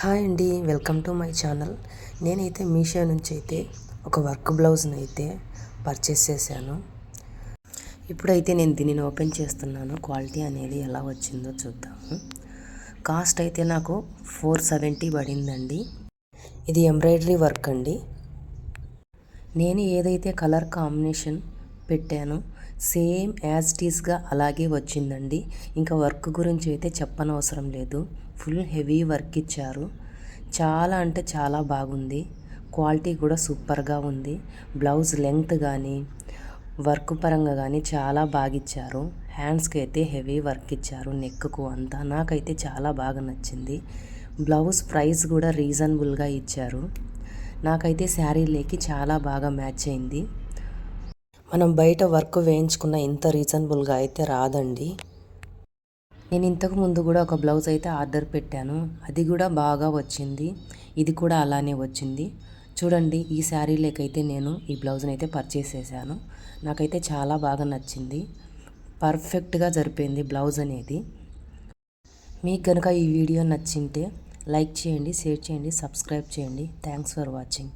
Hi అండి, welcome to my channel. నేనైతే మీషో నుంచి అయితే ఒక వర్క్ బ్లౌజ్ని అయితే పర్చేస్ చేశాను. ఇప్పుడైతే నేను దీనిని ఓపెన్ చేస్తున్నాను. క్వాలిటీ అనేది ఎలా వచ్చిందో చూద్దాము. కాస్ట్ అయితే నాకు 470 పడిందండి. ఇది ఎంబ్రాయిడరీ వర్క్ అండి. నేను ఏదైతే కలర్ కాంబినేషన్ పెట్టానో సేమ్ యాజ్ ఇట్ ఈస్గా అలాగే వచ్చిందండి. ఇంకా వర్క్ గురించి అయితే చెప్పనవసరం లేదు. ఫుల్ హెవీ వర్క్ ఇచ్చారు. చాలా అంటే చాలా బాగుంది. క్వాలిటీ కూడా సూపర్గా ఉంది. బ్లౌజ్ లెంగ్త్ కానీ వర్క్ పరంగా కానీ చాలా బాగా ఇచ్చారు. హ్యాండ్స్కి అయితే హెవీ వర్క్ ఇచ్చారు, నెక్కు అంతా. నాకైతే చాలా బాగా నచ్చింది. బ్లౌజ్ ప్రైస్ కూడా రీజనబుల్గా ఇచ్చారు. నాకైతే శారీలోకి చాలా బాగా మ్యాచ్ అయింది. మనం బయట వర్క్ వేయించుకున్న ఇంత రీజనబుల్గా అయితే రాదండి. నేను ఇంతకు ముందు కూడా ఒక బ్లౌజ్ అయితే ఆర్డర్ పెట్టాను. అది కూడా బాగా వచ్చింది. ఇది కూడా అలానే వచ్చింది. చూడండి, ఈ శారీలోకైతే నేను ఈ బ్లౌజ్ని అయితే పర్చేస్ చేశాను. నాకైతే చాలా బాగా నచ్చింది. పర్ఫెక్ట్గా సరిపోయింది బ్లౌజ్ అనేది. మీకు కనుక ఈ వీడియో నచ్చింటే లైక్ చేయండి, షేర్ చేయండి, సబ్స్క్రైబ్ చేయండి. Thanks for watching.